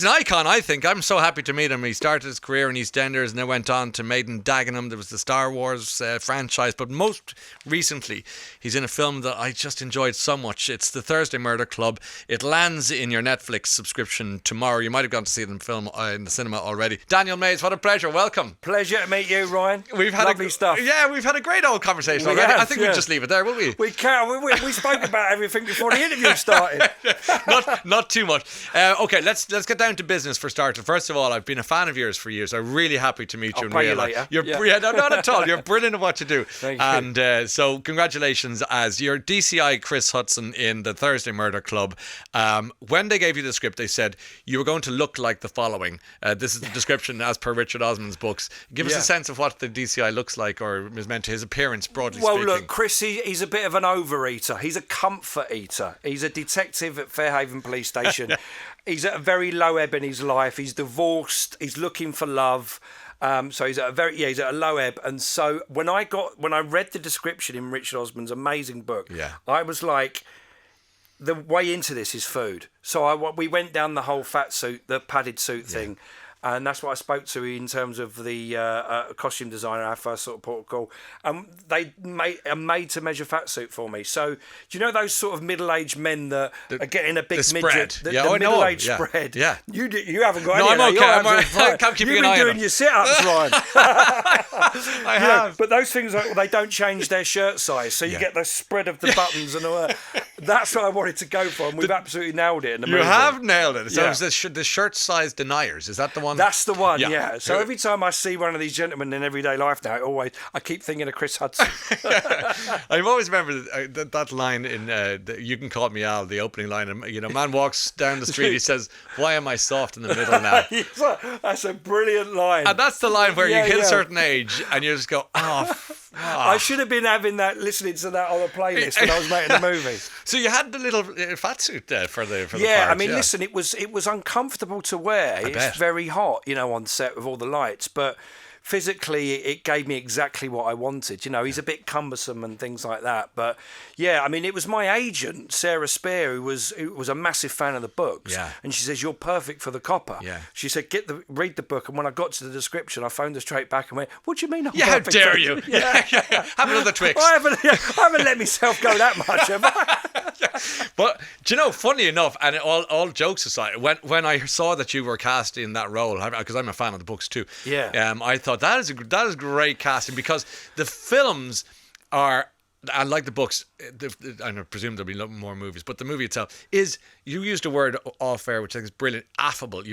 He's an icon, I think. I'm so happy to meet him. He started his career in EastEnders and then went on to Maiden Dagenham. There was the Star Wars franchise, but most recently he's in a film that I just enjoyed so much. It's The Thursday Murder Club. It lands in your Netflix subscription tomorrow. You might have gone to see it in film in the cinema already. Daniel Mays, what a pleasure. Welcome. Pleasure to meet you, Ryan. We've had lovely stuff. Yeah, we've had a great old conversation already. I think we'll just leave it there, will we? We can. We spoke about everything before the interview started. not too much. Okay, let's get down to business for starters. First of all, I've been a fan of yours for years. I'm really happy to meet you in real life. No, not at all. You're brilliant at what you do. Thank you. And so congratulations as your DCI Chris Hudson in The Thursday Murder Club. When they gave you the script, they said you were going to look like the following. This is the description as per Richard Osman's books. Give us a sense of what the DCI looks like or is meant to his appearance, broadly speaking. Well, look, Chris, he's a bit of an overeater. He's a comfort eater. He's a detective at Fairhaven Police Station. He's at a very low ebb in his life. He's divorced. He's looking for love. So he's at a low ebb. And so when I read the description in Richard Osman's amazing book, I was like, the way into this is food. So we went down the whole the padded suit thing. And that's what I spoke to in terms of the costume designer, our first sort of port of call. They made a made-to-measure fat suit for me. So, do you know those sort of middle-aged men that are getting a big midget? The middle-aged spread. Yeah. You haven't got any. No, I'm okay. I'm keeping an eye on. You've been doing your sit-ups, Ryan. I have. But those things, they don't change their shirt size. So you get the spread of the buttons and all that. That's what I wanted to go for, and we've absolutely nailed it in the movie. You have nailed it. So it was the shirt size deniers. Is that the one? That's the one, yeah. So every time I see one of these gentlemen in everyday life now, I keep thinking of Chris Hudson. I've always remembered that line in You Can Call Me Al, the opening line. And, man walks down the street, he says, "Why am I soft in the middle now?" That's a brilliant line. And that's the line where you hit a certain age and you just go, I should have been listening to that on a playlist when I was making the movie. So you had the little fat suit there for the part, I mean, listen, it was uncomfortable to wear. It's very hot, on set with all the lights, but physically it gave me exactly what I wanted. He's a bit cumbersome and things like that, but it was my agent Sarah Spear who was a massive fan of the books, and she says, "You're perfect for the copper." She said, read the book, and when I got to the description I phoned her straight back and went, "What do you mean I'm how perfect dare you?" Have another Twix. I haven't let myself go that much, have I? But do you know, funny enough, and all jokes aside, when I saw that you were cast in that role, because I'm a fan of the books too, I thought that is great casting, because the films are, and like the books, I presume there'll be more movies, but the movie itself is, you used a word off air which I think is brilliant, affable.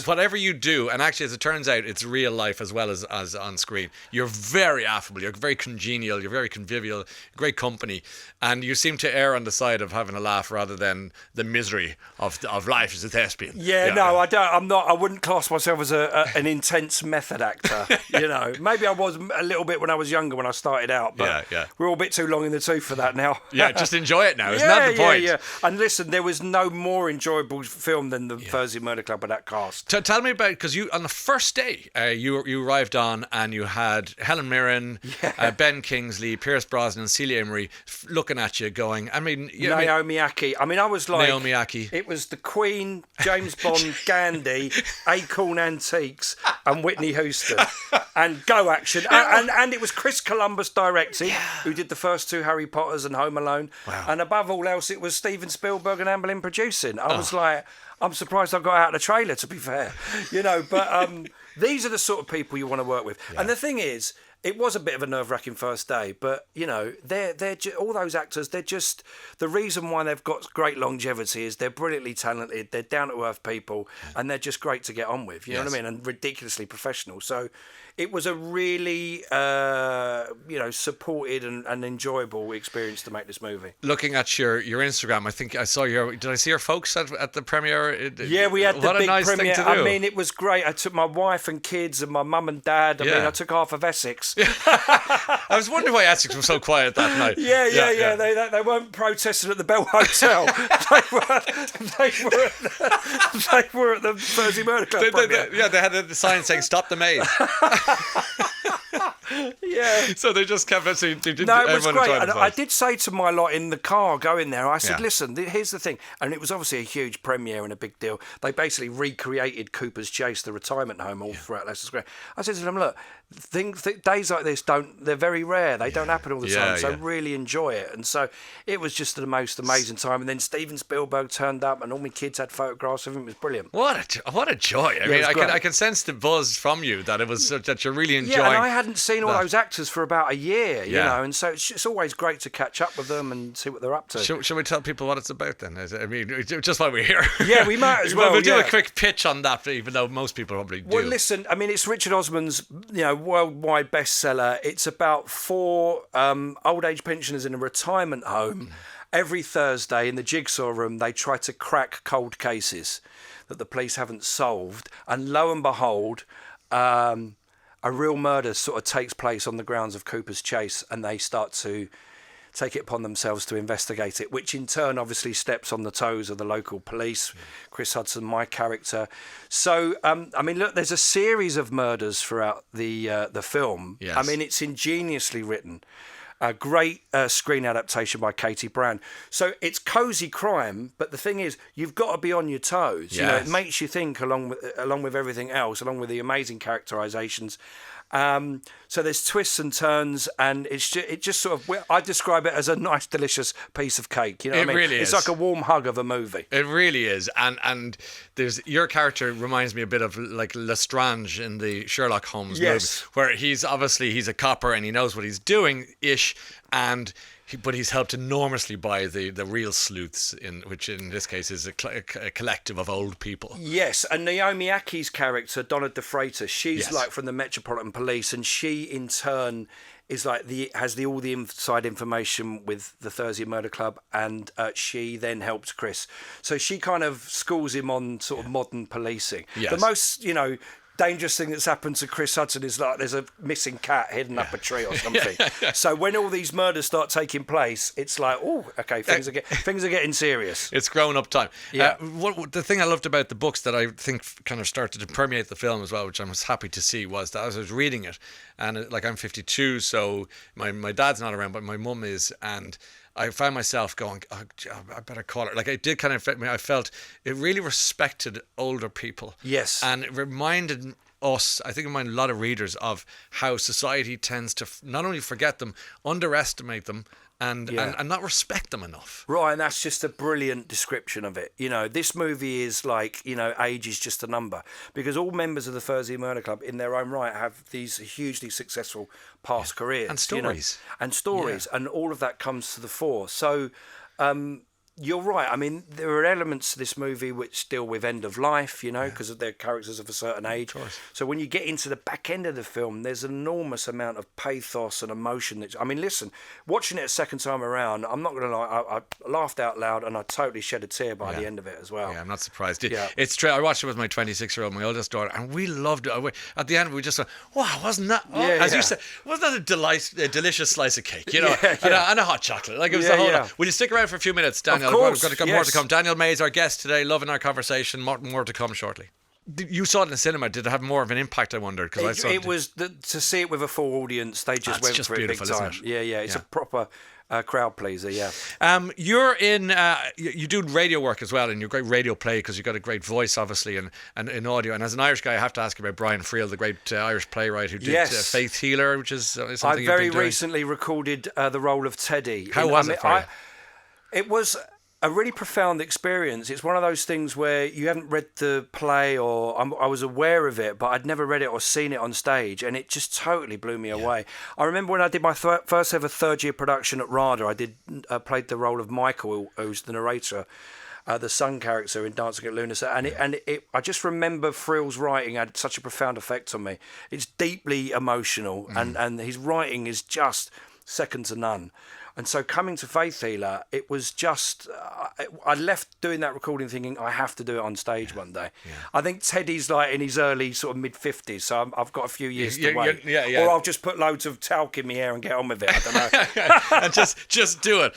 Whatever you do, and actually as it turns out it's real life as well as on screen, you're very affable, you're very congenial, you're very convivial, great company, and you seem to err on the side of having a laugh rather than the misery of life as a thespian. I don't. I'm not. I wouldn't class myself as an intense method actor. Maybe I was a little bit when I was younger, when I started out, but we're all a bit too long in the tooth for that now. Just enjoy it now. Isn't that the point? And listen, there was no more enjoyable film than the Thursday Murder Club with that cast. Tell me about, because you on the first day you arrived on and you had Helen Mirren, Ben Kingsley, Pierce Brosnan, Celia Emery looking at you, going, Naomi Aki. I was like, Naomi Aki. It was the Queen, James Bond, Gandhi, Acorn Antiques, and Whitney Houston, and Go Action, and it was Chris Columbus directing, who did the first two Harry Potters and Home Alone, and above all else, it was Steven Spielberg and Anne Boleyn producing. I was like, I'm surprised I got out of the trailer, to be fair, but these are the sort of people you want to work with, and the thing is, it was a bit of a nerve-wracking first day, but they're all those actors. They're just, the reason why they've got great longevity is they're brilliantly talented. They're down-to-earth people, and they're just great to get on with. You know what I mean? And ridiculously professional. So it was a really, supported and enjoyable experience to make this movie. Looking at your Instagram, I think I saw did I see your folks at the premiere? Yeah, we had the big nice premiere. Thing to do. I mean, it was great. I took my wife and kids and my mum and dad. I took half of Essex. I was wondering why Essex was so quiet that night. Yeah. They weren't protesting at the Bell Hotel. they were at the Thursday Murder Club. They had the sign saying "Stop the maze." Yeah. So they just kept it. So No, it was great. And I did say to my lot in the car going there, I said, listen, here's the thing. And it was obviously a huge premiere and a big deal. They basically recreated Cooper's Chase, the retirement home, all throughout Leicester Square. I said to them, look, days like this they're very rare. They don't happen all the time. So really enjoy it. And so it was just the most amazing time. And then Steven Spielberg turned up and all my kids had photographs of him. It was brilliant. What a joy. I mean, I can sense the buzz from you that it was that you're really enjoying. Yeah, and I hadn't seen all those actors for about a year, you know, and so it's always great to catch up with them and see what they're up to. Shall we tell people what it's about then? I mean, just while we're here. Yeah, we might as well. We'll do a quick pitch on that, even though most people probably do. Well, listen, I mean, it's Richard Osman's, worldwide bestseller. It's about 4 old age pensioners in a retirement home. Every Thursday in the Jigsaw room, they try to crack cold cases that the police haven't solved, and lo and behold, a real murder sort of takes place on the grounds of Cooper's Chase, and they start to take it upon themselves to investigate it, which in turn obviously steps on the toes of the local police. Chris Hudson, my character. So, I mean, look, there's a series of murders throughout the film. Yes. I mean, it's ingeniously written. A great screen adaptation by Katie Brown. So it's cosy crime, but the thing is, you've got to be on your toes. Yes. You know, it makes you think along with everything else, along with the amazing characterizations. So there's twists and turns, and it just sort of, I describe it as a nice, delicious piece of cake. You know what I mean? Really it's is. like a warm hug of a movie. It really is, and there's your character reminds me a bit of like Lestrange in the Sherlock Holmes movie, where he's a copper and he knows what he's doing ish, but he's helped enormously by the real sleuths, which in this case is a collective of old people. Yes, and Naomi Aki's character, Donna De Freitas, she's like from the Metropolitan Police, and she in turn is like all the inside information with the Thursday Murder Club, and she then helps Chris. So she kind of schools him on sort of modern policing. Yes. The most, dangerous thing that's happened to Chris Hudson is like there's a missing cat hidden up a tree or something. So when all these murders start taking place, it's like, oh, okay, things are getting serious. It's grown up time. Yeah. The thing I loved about the books that I think kind of started to permeate the film as well, which I was happy to see, was that as I was reading it, and I'm 52, so my dad's not around, but my mum is, and I found myself going, oh, I better call her. Like, it did kind of affect me. I felt it really respected older people. Yes. And it reminded us, I think it reminded a lot of readers of how society tends to not only forget them, underestimate them, and not respect them enough. Right, and that's just a brilliant description of it. This movie is like, age is just a number, because all members of the Thursday Murder Club in their own right have these hugely successful past careers. And stories. And all of that comes to the fore. So, you're right. I mean, there are elements to this movie which deal with end of life, because of their characters of a certain age. Of course. So when you get into the back end of the film, there's an enormous amount of pathos and emotion. Listen, watching it a second time around, I'm not going to lie, I laughed out loud and I totally shed a tear by the end of it as well. Yeah, I'm not surprised. Yeah. It's true. I watched it with my 26-year-old, my oldest daughter, and we loved it. At the end, we just went, wow, wasn't that, as you said, wasn't that a delicious slice of cake, and a hot chocolate? Like, it was the whole lot. Will you stick around for a few minutes, Daniel? Of course, We've got more to come. Daniel May is our guest today, loving our conversation. More to come shortly. You saw it in the cinema. Did it have more of an impact, I wondered? Because it was to see it with a full audience. They just went for it big time. Yeah, it's a proper crowd pleaser. Yeah. You're in. You do radio work as well, and you're a great radio play because you've got a great voice, obviously, and in audio. And as an Irish guy, I have to ask you about Brian Friel, the great Irish playwright who did Faith Healer, which is something I very recently recorded the role of Teddy. How was it for you? It was a really profound experience. It's one of those things where you haven't read the play, or I was aware of it, but I'd never read it or seen it on stage, and it just totally blew me away. I remember when I did my first ever third-year production at RADA, I played the role of Michael, who's the narrator, the son character in Dancing at Lunasa, and I just remember Friel's writing had such a profound effect on me. It's deeply emotional, and his writing is just second to none. And so coming to Faith Healer, it was just, I left doing that recording thinking I have to do it on stage one day. Yeah. I think Teddy's like in his early sort of mid-50s, so I've got a few years to wait. Or I'll just put loads of talc in my hair and get on with it, I don't know. And just do it.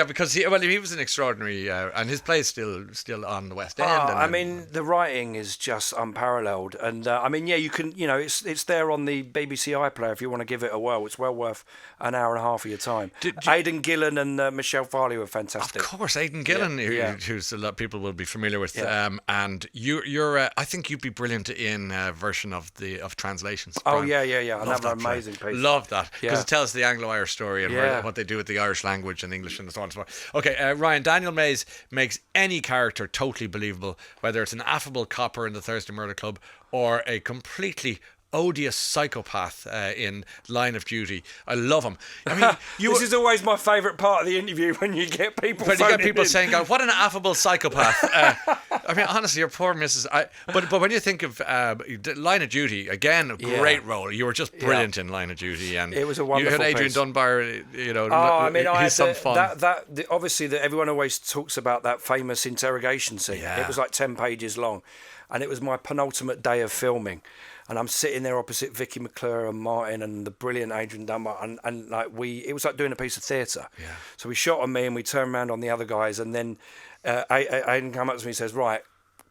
Because he was an extraordinary, and his play is still on the West End. I mean, the writing is just unparalleled. And you can, it's there on the BBC iPlayer if you want to give it a whirl. It's well worth an hour and a half of your time. Aidan Gillen and Michelle Farley were fantastic. Of course, Aidan Gillen, who's a lot of people will be familiar with. Yeah. And you're I think you'd be brilliant in a version of translations. Oh, yeah. Another amazing piece. Love that. Because it tells the Anglo-Irish story and what they do with the Irish language and English and so on and so forth. Okay, Ryan, Daniel Mays makes any character totally believable, whether it's an affable copper in the Thursday Murder Club or a completely odious psychopath in Line of Duty. I love him. I mean, this is always my favourite part of the interview when you get people. When you get people saying, "God, what an affable psychopath." I mean, honestly, your poor Mrs. But when you think of Line of Duty, again, a great role. You were just brilliant in Line of Duty, and it was a wonderful. You had Adrian piece. Dunbar. He's some fun. Obviously, everyone always talks about that famous interrogation scene. Yeah. It was like 10 pages long, and it was my penultimate day of filming. And I'm sitting there opposite Vicky McClure and Martin and the brilliant Adrian Dunbar, and it was like doing a piece of theatre. Yeah. So we shot on me and we turned around on the other guys, and then Aidan came up to me and says, "Right,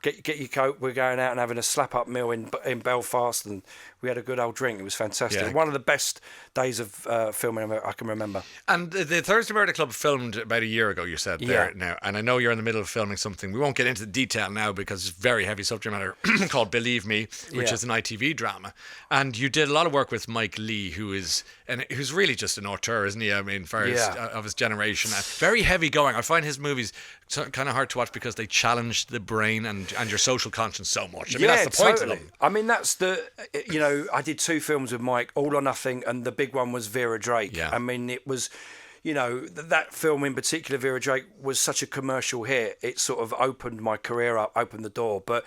get your coat. We're going out and having a slap-up meal in Belfast," and we had a good old drink. It was fantastic. Yeah. One of the best days of filming I can remember. And the Thursday Murder Club filmed about a year ago, you said there now. And I know you're in the middle of filming something. We won't get into the detail now because it's very heavy subject matter called Believe Me, which is an ITV drama. And you did a lot of work with Mike Lee, who's really just an auteur, isn't he? I mean, for of his generation. Very heavy going. I find his movies kind of hard to watch because they challenge the brain and your social conscience so much. I mean, that's the point of them. I mean, that's I did 2 films with Mike, All or Nothing, and the big one was Vera Drake. Yeah. I mean, it was, that film in particular, Vera Drake, was such a commercial hit. It sort of opened my career up, opened the door. But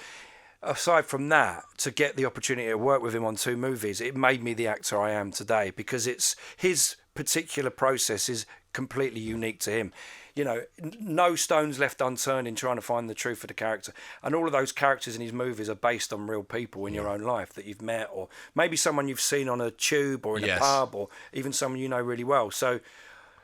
aside from that, to get the opportunity to work with him on 2 movies, it made me the actor I am today, because it's his particular process is completely unique to him. No stones left unturned in trying to find the truth of the character. And all of those characters in his movies are based on real people in your own life that you've met, or maybe someone you've seen on a tube or in a pub, or even someone you know really well. So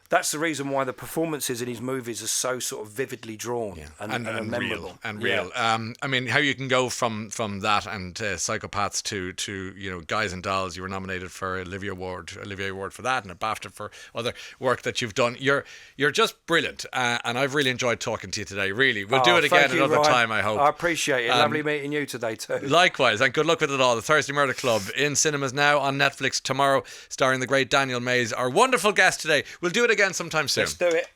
that's the reason why the performances in his movies are so sort of vividly drawn and memorable. Real. I mean, how you can go from that and Psychopaths to Guys and Dolls. You were nominated for Olivier Award for that, and a BAFTA for other work that you've done. You're just brilliant, and I've really enjoyed talking to you today. Really, we'll do it again another time, I hope. I appreciate it. Lovely meeting you today too. Likewise, and good luck with it all. The Thursday Murder Club in cinemas now, on Netflix tomorrow, starring the great Daniel Mays, our wonderful guest today. We'll do it again sometime soon. Let's do it.